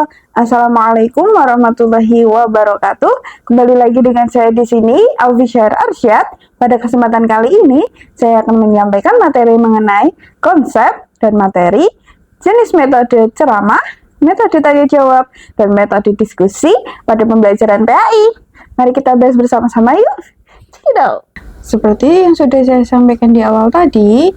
Halo, assalamualaikum warahmatullahi wabarakatuh. Kembali lagi dengan saya di sini, Alfisyar Arsyad. Pada kesempatan kali ini, saya akan menyampaikan materi mengenai konsep dan materi, jenis metode ceramah, metode tanya jawab, dan metode diskusi pada pembelajaran PAI. Mari kita bahas bersama-sama yuk. Cekidot. Seperti yang sudah saya sampaikan di awal tadi,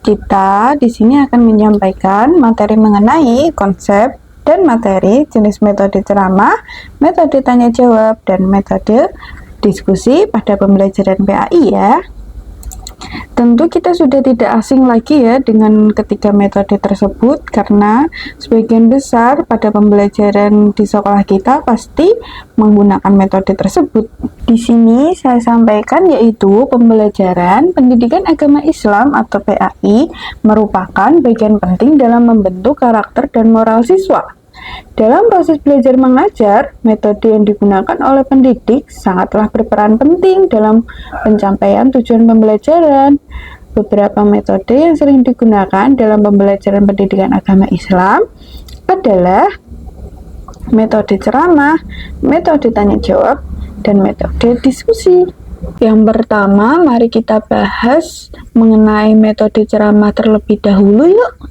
kita di sini akan menyampaikan materi mengenai konsep dan materi, jenis metode ceramah, metode tanya jawab, dan metode diskusi pada pembelajaran PAI ya. Tentu kita sudah tidak asing lagi ya dengan ketiga metode tersebut, karena sebagian besar pada pembelajaran di sekolah kita pasti menggunakan metode tersebut. Di sini saya sampaikan yaitu pembelajaran pendidikan agama Islam atau PAI merupakan bagian penting dalam membentuk karakter dan moral siswa. Dalam proses belajar mengajar, metode yang digunakan oleh pendidik sangatlah berperan penting dalam pencapaian tujuan pembelajaran. Beberapa metode yang sering digunakan dalam pembelajaran pendidikan agama Islam adalah metode ceramah, metode tanya jawab, dan metode diskusi. Yang pertama, mari kita bahas mengenai metode ceramah terlebih dahulu yuk.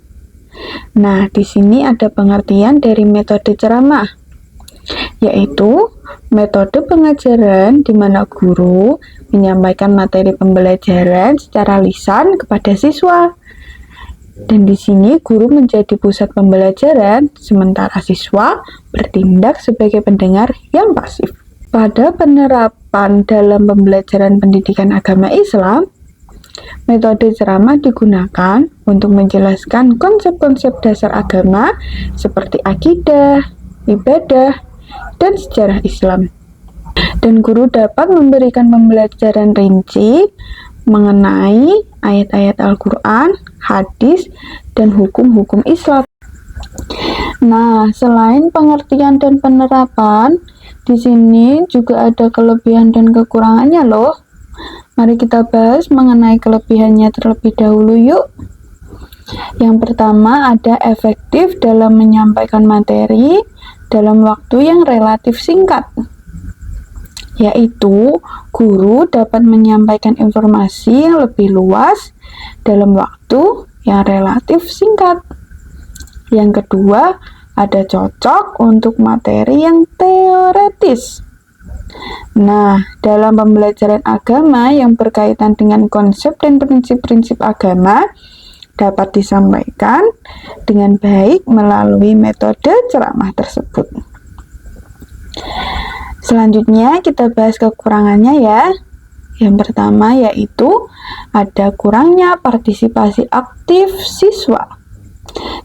Nah, di sini ada pengertian dari metode ceramah, yaitu metode pengajaran di mana guru menyampaikan materi pembelajaran secara lisan kepada siswa. Dan di sini guru menjadi pusat pembelajaran, sementara siswa bertindak sebagai pendengar yang pasif. Pada penerapan dalam pembelajaran pendidikan agama Islam, metode ceramah digunakan untuk menjelaskan konsep-konsep dasar agama seperti akidah, ibadah, dan sejarah Islam. Dan guru dapat memberikan pembelajaran rinci mengenai ayat-ayat Al-Quran, hadis, dan hukum-hukum Islam. Nah, selain pengertian dan penerapan, di sini juga ada kelebihan dan kekurangannya loh. Mari kita bahas mengenai kelebihannya terlebih dahulu yuk. Yang pertama ada efektif dalam menyampaikan materi dalam waktu yang relatif singkat, yaitu guru dapat menyampaikan informasi yang lebih luas dalam waktu yang relatif singkat. Yang kedua ada cocok untuk materi yang teoretis. Nah, dalam pembelajaran agama yang berkaitan dengan konsep dan prinsip-prinsip agama dapat disampaikan dengan baik melalui metode ceramah tersebut. Selanjutnya kita bahas kekurangannya ya. Yang pertama yaitu ada kurangnya partisipasi aktif siswa.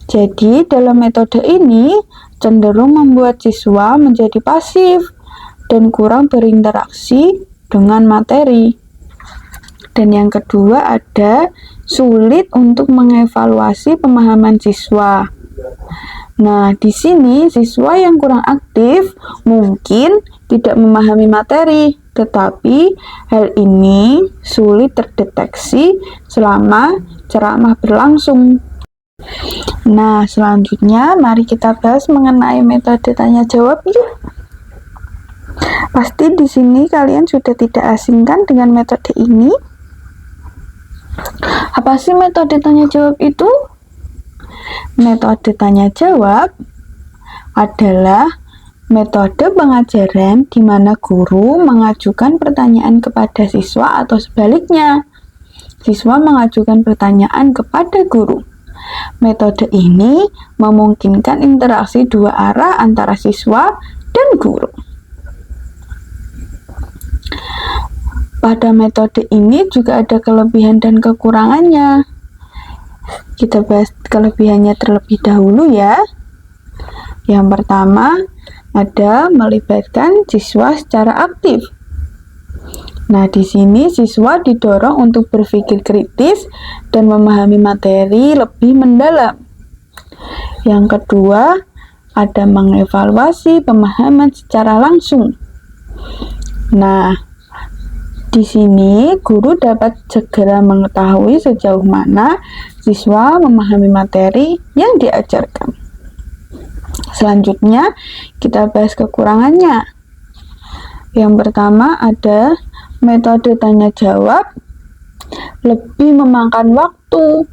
Jadi dalam metode ini cenderung membuat siswa menjadi pasif dan kurang berinteraksi dengan materi. Dan yang kedua ada sulit untuk mengevaluasi pemahaman siswa. Nah, di sini siswa yang kurang aktif mungkin tidak memahami materi, tetapi hal ini sulit terdeteksi selama ceramah berlangsung. Nah, selanjutnya mari kita bahas mengenai metode tanya jawab yuk. Pasti di sini kalian sudah tidak asing kan dengan metode ini? Apa sih metode tanya jawab itu? Metode tanya jawab adalah metode pengajaran di mana guru mengajukan pertanyaan kepada siswa atau sebaliknya. Siswa mengajukan pertanyaan kepada guru. Metode ini memungkinkan interaksi dua arah antara siswa dan guru. Pada metode ini juga ada kelebihan dan kekurangannya. Kita bahas kelebihannya terlebih dahulu ya. Yang pertama ada melibatkan siswa secara aktif. Nah, di sini siswa didorong untuk berpikir kritis dan memahami materi lebih mendalam. Yang kedua ada mengevaluasi pemahaman secara langsung. Nah, di sini guru dapat segera mengetahui sejauh mana siswa memahami materi yang diajarkan. Selanjutnya, kita bahas kekurangannya. Yang pertama ada metode tanya jawab lebih memakan waktu.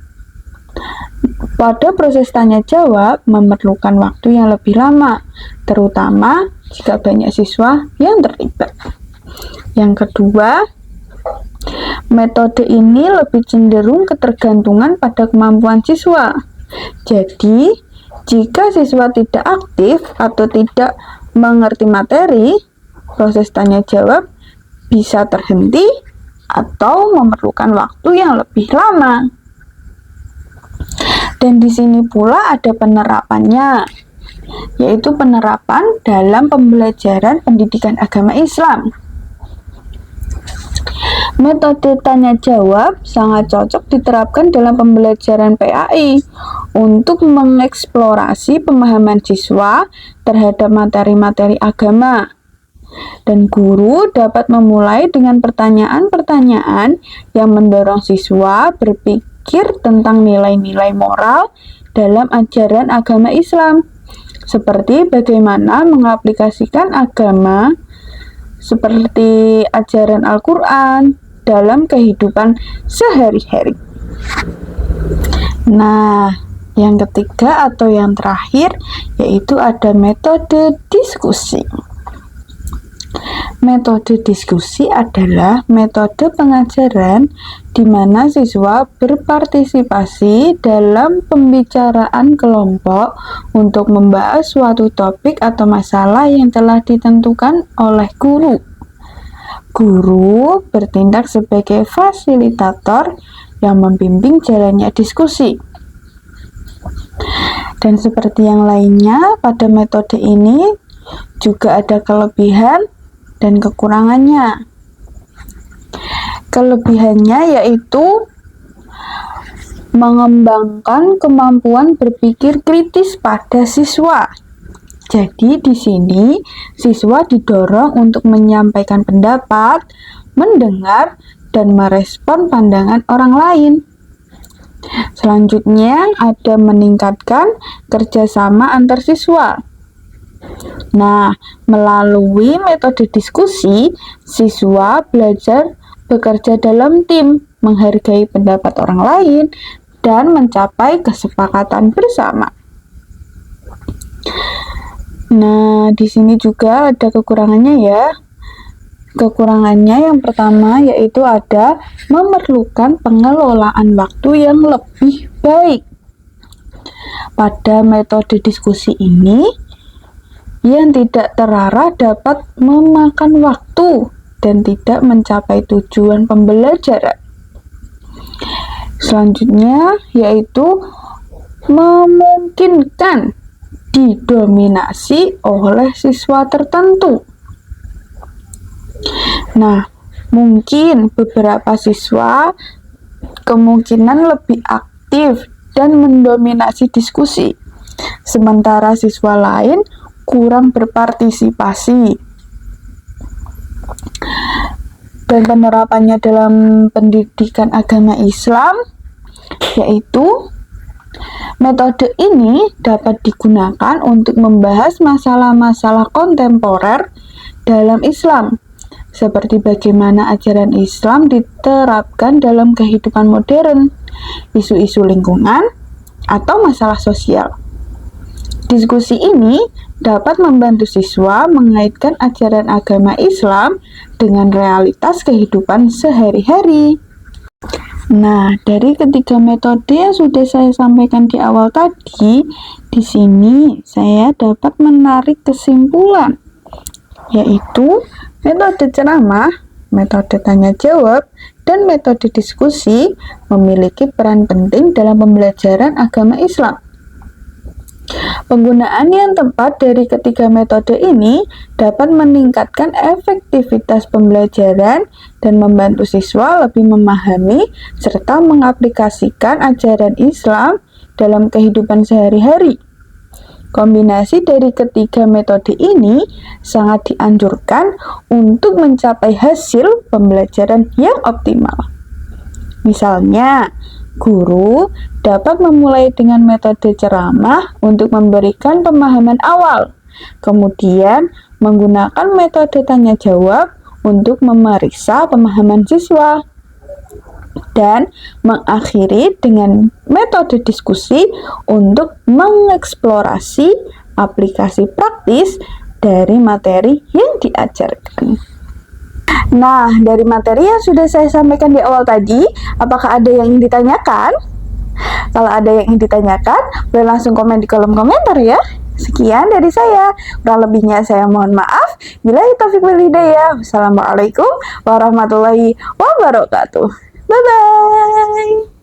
Pada proses tanya jawab memerlukan waktu yang lebih lama, terutama jika banyak siswa yang terlibat. Yang kedua, metode ini lebih cenderung ketergantungan pada kemampuan siswa. Jadi, jika siswa tidak aktif atau tidak mengerti materi, proses tanya jawab bisa terhenti atau memerlukan waktu yang lebih lama. Dan di sini pula ada penerapannya, yaitu penerapan dalam pembelajaran pendidikan agama Islam. Metode tanya jawab sangat cocok diterapkan dalam pembelajaran PAI untuk mengeksplorasi pemahaman siswa terhadap materi-materi agama. Dan guru dapat memulai dengan pertanyaan-pertanyaan yang mendorong siswa berpikir tentang nilai-nilai moral dalam ajaran agama Islam, seperti bagaimana mengaplikasikan agama seperti ajaran Al-Quran dalam kehidupan sehari-hari. Nah, yang ketiga atau yang terakhir yaitu ada metode diskusi. Metode diskusi adalah metode pengajaran di mana siswa berpartisipasi dalam pembicaraan kelompok untuk membahas suatu topik atau masalah yang telah ditentukan oleh guru. Guru bertindak sebagai fasilitator yang membimbing jalannya diskusi. Dan seperti yang lainnya, pada metode ini juga ada kelebihan dan kekurangannya. Kelebihannya yaitu mengembangkan kemampuan berpikir kritis pada siswa. Jadi di sini siswa didorong untuk menyampaikan pendapat, mendengar, dan merespon pandangan orang lain. Selanjutnya ada meningkatkan kerjasama antar siswa. Nah, melalui metode diskusi, siswa belajar bekerja dalam tim, menghargai pendapat orang lain, dan mencapai kesepakatan bersama. Nah, di sini juga ada kekurangannya ya. Kekurangannya yang pertama yaitu ada memerlukan pengelolaan waktu yang lebih baik. Pada metode diskusi ini, yang tidak terarah dapat memakan waktu dan tidak mencapai tujuan pembelajaran. Selanjutnya yaitu memungkinkan didominasi oleh siswa tertentu. Nah, mungkin beberapa siswa kemungkinan lebih aktif dan mendominasi diskusi, sementara siswa lain kurang berpartisipasi. Dan penerapannya dalam pendidikan agama Islam yaitu metode ini dapat digunakan untuk membahas masalah-masalah kontemporer dalam Islam, seperti bagaimana ajaran Islam diterapkan dalam kehidupan modern, isu-isu lingkungan, atau masalah sosial. Diskusi ini dapat membantu siswa mengaitkan ajaran agama Islam dengan realitas kehidupan sehari-hari. Nah, dari ketiga metode yang sudah saya sampaikan di awal tadi, di sini saya dapat menarik kesimpulan, yaitu metode ceramah, metode tanya jawab, dan metode diskusi memiliki peran penting dalam pembelajaran agama Islam. Penggunaan yang tepat dari ketiga metode ini dapat meningkatkan efektivitas pembelajaran dan membantu siswa lebih memahami serta mengaplikasikan ajaran Islam dalam kehidupan sehari-hari. Kombinasi dari ketiga metode ini sangat dianjurkan untuk mencapai hasil pembelajaran yang optimal. Misalnya, guru dapat memulai dengan metode ceramah untuk memberikan pemahaman awal. Kemudian, menggunakan metode tanya jawab untuk memeriksa pemahaman siswa. Dan mengakhiri dengan metode diskusi untuk mengeksplorasi aplikasi praktis dari materi yang diajarkan. Nah, dari materi yang sudah saya sampaikan di awal tadi, apakah ada yang ingin ditanyakan? Kalau ada yang ingin ditanyakan, boleh langsung komen di kolom komentar ya. Sekian dari saya. Kurang lebihnya saya mohon maaf. Billahi taufiq wal hidayah. Wassalamualaikum warahmatullahi wabarakatuh. Bye-bye.